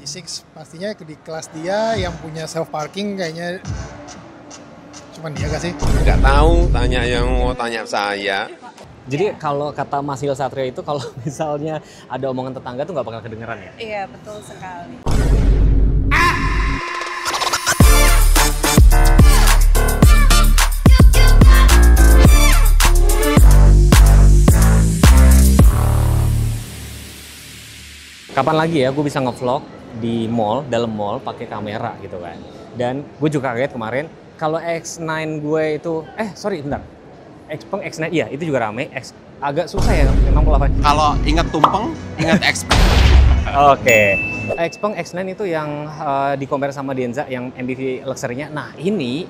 G6 pastinya di kelas dia yang punya self parking kayaknya cuman dia gak sih? Nggak tahu, tanya yang mau tanya saya. Jadi kalau kata Mas Hil Satria itu kalau misalnya ada omongan tetangga tuh nggak bakal kedengeran ya? Iya, betul sekali. Kapan lagi ya gue bisa ngevlog di mall, dalam mall pakai kamera gitu kan. Dan gue juga kaget kemarin kalau X9 gue itu, bentar. Xpeng X9, iya itu juga rame. Agak susah ya, memang pola. Kalau ingat tumpeng, ingat expert. Oke. Xpeng X9 itu yang di-compare sama Denza yang MPV luxury-nya. Nah, ini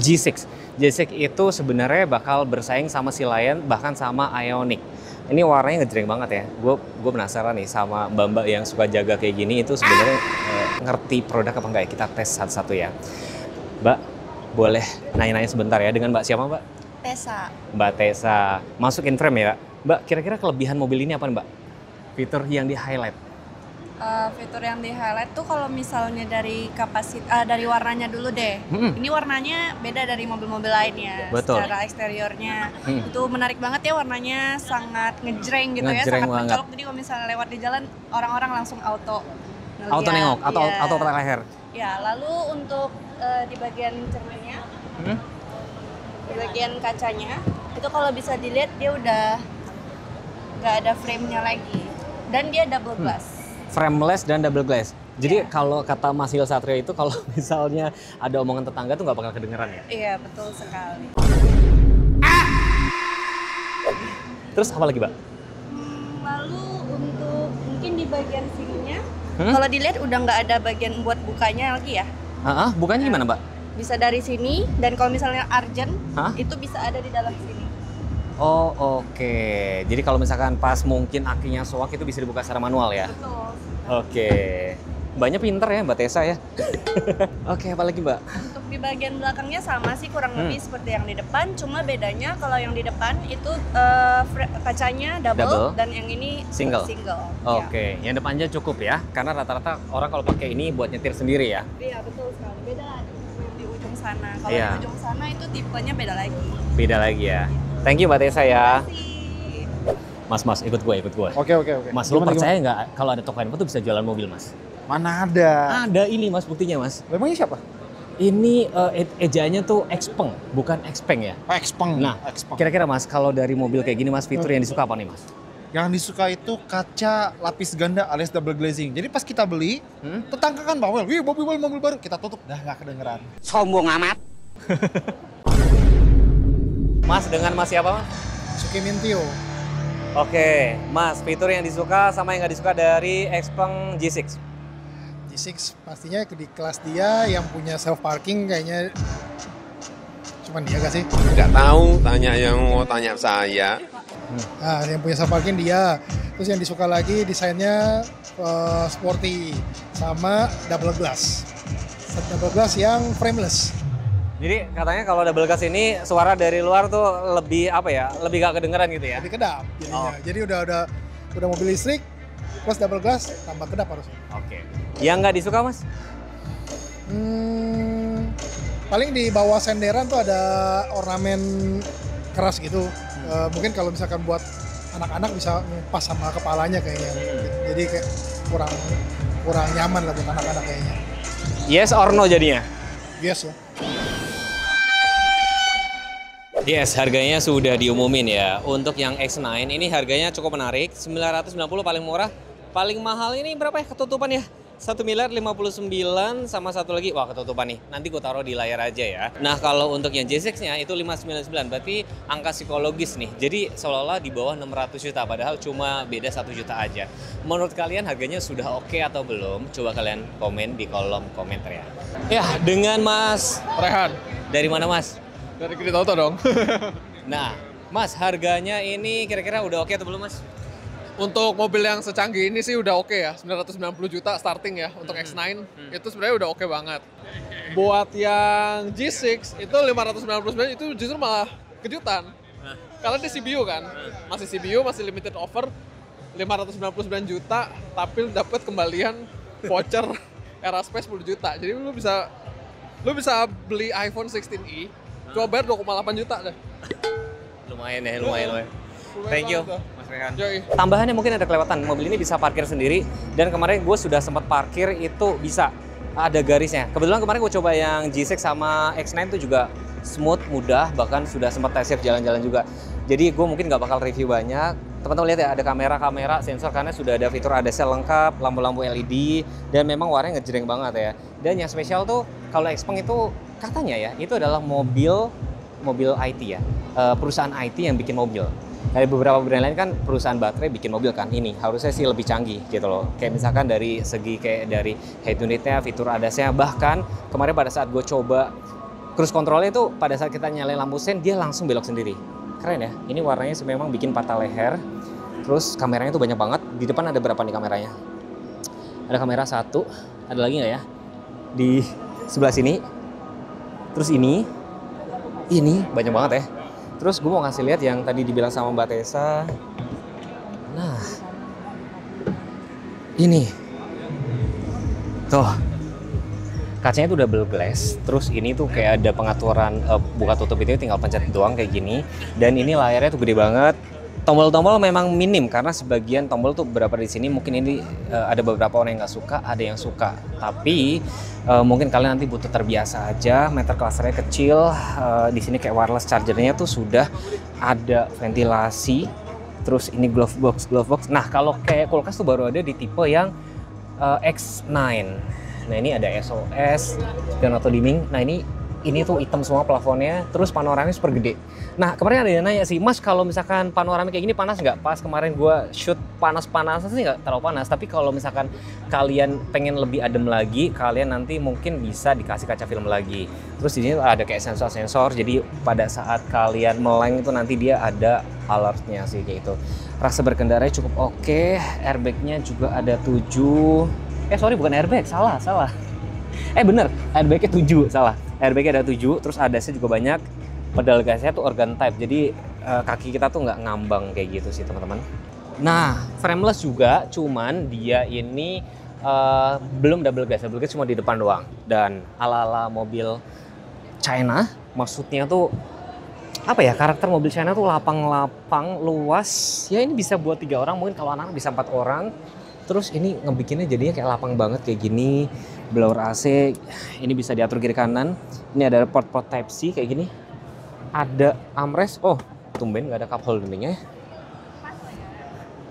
G6. G6 itu sebenarnya bakal bersaing sama si Lion bahkan sama Ioniq. Ini warnanya ngejreng banget ya. Gue penasaran nih sama mbak-mbak yang suka jaga kayak gini itu sebenarnya ngerti produk apa enggak ya? Kita tes satu-satu ya. Mbak, boleh nanya-nanya sebentar ya dengan Mbak siapa Mbak? Tessa. Mbak Tessa. Masukin frame ya. Mbak, kira-kira kelebihan mobil ini apa Mbak? Fitur yang di-highlight. Fitur yang di highlight tuh kalau misalnya dari dari warnanya dulu deh. Ini warnanya beda dari mobil-mobil lainnya. Betul. Secara eksteriornya itu menarik banget ya, warnanya sangat ngejreng gitu Ngejreng ya, sangat banget. mencolok. Jadi kalau misalnya lewat di jalan orang-orang langsung auto ngeliat. Auto nengok atau Iya. auto leher. Ya, lalu untuk di bagian cerminnya, di bagian kacanya itu kalau bisa dilihat dia udah nggak ada frame-nya lagi dan dia double glass. Frameless dan double glass. Jadi kalau kata Mas Hil Satria itu kalau misalnya ada omongan tetangga tuh nggak bakal kedengeran ya? Iya, betul sekali. Terus apa lagi, Mbak? Lalu untuk mungkin di bagian sininya, kalau dilihat udah nggak ada bagian buat bukanya lagi ya. Bukannya gimana, Mbak? Bisa dari sini, dan kalau misalnya urgent, itu bisa ada di dalam sini. Oh, oke. Jadi kalau misalkan pas mungkin akinya soak itu bisa dibuka secara manual ya? Betul. Oke. Mbaknya pinter ya, Mbak Tessa ya? Oke, apa lagi, Mbak? Untuk di bagian belakangnya sama sih, kurang lebih seperti yang di depan, cuma bedanya kalau yang di depan itu kacanya double dan yang ini single. Oke, yang depannya cukup ya, karena rata-rata orang kalau pakai ini buat nyetir sendiri ya. Iya, betul sekali. Beda di ujung sana. Kalau Iya. di ujung sana itu tipenya beda lagi. Beda lagi ya. Thank you Mbak Tessa ya. Terima kasih. Mas, ikut gue. Oke. Mas, lu percaya nggak kalau ada toko handphone tuh bisa jualan mobil, Mas? Mana ada? Ada ini, Mas, buktinya, Mas. Memangnya siapa? Ini ejaannya tuh Xpeng, bukan Xpeng ya? Xpeng. Nah, Xpeng. kira-kira Mas, kalau dari mobil kayak gini, Mas, fitur yang disuka apa nih, Mas? Yang disuka itu kaca lapis ganda alias double glazing. Jadi pas kita beli, tetangga kan bawel, wih mobil baru, kita tutup, dah nggak kedengeran. Sombong amat. Mas, dengan Mas siapa, Mas? Suki Mintio. Oke, Mas, fitur yang disuka sama yang nggak disuka dari Xpeng G6. G6 pastinya di kelas dia yang punya self parking kayaknya cuman dia gak sih? Nggak tahu, tanya yang mau tanya saya. Nah, yang punya self parking dia. Terus yang disuka lagi desainnya sporty sama double glass. Double glass yang frameless. Jadi katanya kalau double glass ini suara dari luar tuh lebih apa ya? Lebih gak kedengeran gitu ya? Lebih kedap jadinya. Jadi udah mobil listrik plus double glass tambah kedap harusnya. Oke. Yang nggak disuka, Mas? Paling di bawah senderan tuh ada ornamen keras gitu. Mungkin kalau misalkan buat anak-anak bisa pas sama kepalanya kayaknya. Jadi kayak kurang nyaman lah buat anak-anak kayaknya. Yes or no jadinya? Yes lah. Yes, harganya sudah diumumin ya. Untuk yang X9 ini harganya cukup menarik, 990 paling murah. Paling mahal ini berapa ya ketutupan ya? 1.059 sama satu lagi, wah ketutupan nih. Nanti gue taruh di layar aja ya. Nah kalau untuk yang J6-nya itu 599, berarti angka psikologis nih. Jadi seolah-olah di bawah 600 juta, padahal cuma beda 1 juta aja. Menurut kalian harganya sudah oke atau belum? Coba kalian komen di kolom komentar ya. Ya, dengan Mas Rehan, dari mana Mas? dari Kredit Auto dong. Nah, Mas, harganya ini kira-kira udah oke atau belum, Mas? Untuk mobil yang secanggih ini sih udah oke ya, 990 juta starting ya untuk X9, itu sebenarnya udah oke banget. Buat yang G6 itu 599 itu justru malah kejutan. Karena di CBU kan, masih CBU, masih limited offer, 599 juta, tapi dapat kembalian voucher era space 10 juta. Jadi lu bisa beli iPhone 16i cuma bayar 2,8 juta deh. Lumayan ya, lumayan. Thank you, banget, Mas Rehan. Yoi. Tambahannya mungkin ada kelewatan, mobil ini bisa parkir sendiri dan kemarin gue sudah sempat parkir itu bisa ada garisnya. Kebetulan kemarin gue coba yang G6 sama X9 itu juga smooth, mudah, bahkan sudah sempat test drive jalan-jalan juga. Jadi gue mungkin nggak bakal review banyak. Teman-teman lihat ya, ada kamera sensor karena sudah ada fitur ADAS lengkap, lampu-lampu LED, dan memang warnanya ngejreng banget ya. Dan yang spesial tuh kalau Xpeng itu katanya ya, itu adalah mobil IT ya, perusahaan IT yang bikin mobil. Dari beberapa brand lain kan perusahaan baterai bikin mobil kan, ini harusnya sih lebih canggih gitu loh. Kayak misalkan dari segi kayak dari head unitnya, fitur ADAS-nya, bahkan kemarin pada saat gue coba cruise control-nya itu pada saat kita nyalain lampu sen dia langsung belok sendiri. Keren ya, ini warnanya memang bikin patah leher. Terus kameranya tuh banyak banget. Di depan ada berapa nih kameranya? Ada kamera 1, ada lagi nggak ya? Di sebelah sini. Terus ini banyak banget ya. Terus gue mau ngasih lihat yang tadi dibilang sama Mbak Tessa. Nah, ini tuh kacanya itu double glass, terus ini tuh kayak ada pengaturan buka tutup itu tinggal pencet doang kayak gini, dan ini layarnya tuh gede banget. Tombol-tombol memang minim karena sebagian tombol tuh beberapa di sini mungkin ini ada beberapa orang yang nggak suka, ada yang suka. Tapi mungkin kalian nanti butuh terbiasa aja. Meter clusternya kecil, di sini kayak wireless chargernya tuh sudah ada ventilasi. Terus ini glove box. Nah kalau kayak kulkas tuh baru ada di tipe yang X9. Nah ini ada SOS dan auto dimming. Nah ini tuh hitam semua plafonnya, terus panoramanya super gede. Nah kemarin ada yang nanya sih, Mas kalau misalkan panoramik kayak gini panas nggak? Pas kemarin gue shoot panas-panas sih nggak terlalu panas, tapi kalau misalkan kalian pengen lebih adem lagi, kalian nanti mungkin bisa dikasih kaca film lagi. Terus di sini ada kayak sensor-sensor, jadi pada saat kalian meleng itu nanti dia ada alertnya sih kayak gitu. Rasa berkendaranya cukup oke, airbagnya juga ada 7. Bukan airbag, salah. Bener, airbagnya 7, salah. Airbagnya ada 7, terus ADAS-nya juga banyak. Pedal gasnya tuh organ type, jadi kaki kita tuh nggak ngambang kayak gitu sih teman-teman. Nah, frameless juga, cuman dia ini belum double gas cuma di depan doang. Dan ala-ala mobil China, maksudnya tuh apa ya, karakter mobil China tuh lapang-lapang, luas. Ya ini bisa buat 3 orang, mungkin kalau anak bisa 4 orang. Terus ini ngebikinnya jadinya kayak lapang banget kayak gini. Blower AC, ini bisa diatur kiri kanan. Ini ada port Type C kayak gini. Ada armrest. Oh, tumben nggak ada cup holdernya.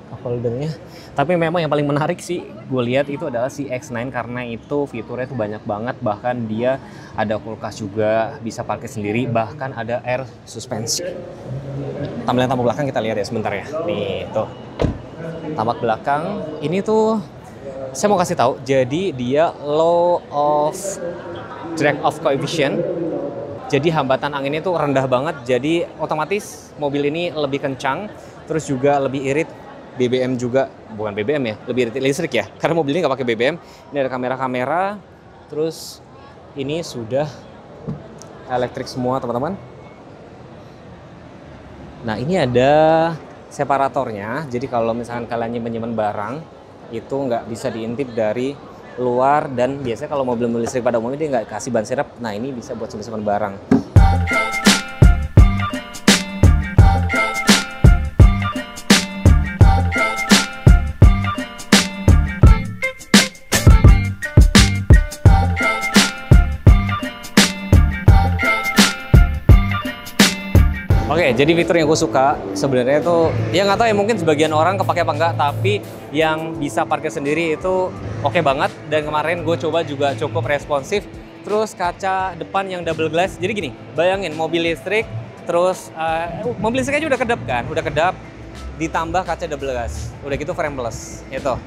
Cup holdernya. Tapi memang yang paling menarik sih gue lihat itu adalah si X9 karena itu fiturnya tuh banyak banget. Bahkan dia ada kulkas juga, bisa parkir sendiri, bahkan ada air suspensi. Tampilan tampak belakang kita lihat ya sebentar ya. Nih tuh. Tampak belakang ini tuh saya mau kasih tahu, jadi dia low of drag off coefficient. Jadi hambatan anginnya tuh rendah banget, jadi otomatis mobil ini lebih kencang, terus juga lebih irit. BBM juga, bukan BBM ya, lebih irit listrik ya, karena mobil ini nggak pakai BBM. Ini ada kamera-kamera, terus ini sudah elektrik semua teman-teman. Nah ini ada separatornya, jadi kalau misalkan kalian nyimpen barang itu nggak bisa diintip dari luar, dan biasanya kalau mobil listrik pada umumnya dia nggak kasih ban serep. Nah ini bisa buat simpan barang. Oke, jadi fitur yang gue suka sebenarnya tuh, ya nggak tahu ya, mungkin sebagian orang kepake apa enggak, tapi yang bisa parkir sendiri itu oke banget. Dan kemarin gue coba juga cukup responsif. Terus kaca depan yang double glass, jadi gini, bayangin mobil listrik, terus mobil listrik aja udah kedap kan, ditambah kaca double glass, udah gitu frameless, itu.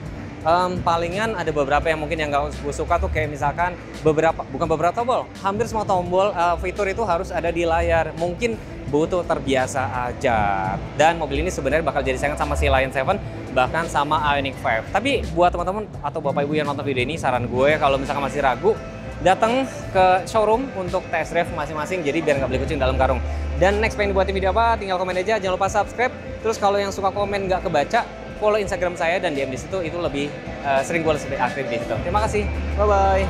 Palingan ada beberapa yang mungkin yang nggak gue suka tuh, kayak misalkan bukan beberapa tombol, hampir semua tombol fitur itu harus ada di layar. Mungkin butuh terbiasa aja. Dan mobil ini sebenarnya bakal jadi saingan sama si Lion 7, bahkan sama Ioniq 5. Tapi buat teman-teman atau bapak ibu yang nonton video ini, saran gue kalau misalkan masih ragu, datang ke showroom untuk test drive masing-masing, jadi biar nggak beli kucing dalam karung. Dan next pengen dibuatin video apa, tinggal komen aja, jangan lupa subscribe. Terus kalau yang suka komen nggak kebaca, follow Instagram saya dan DM di situ, itu lebih sering gue lebih aktif di situ. Terima kasih, bye bye.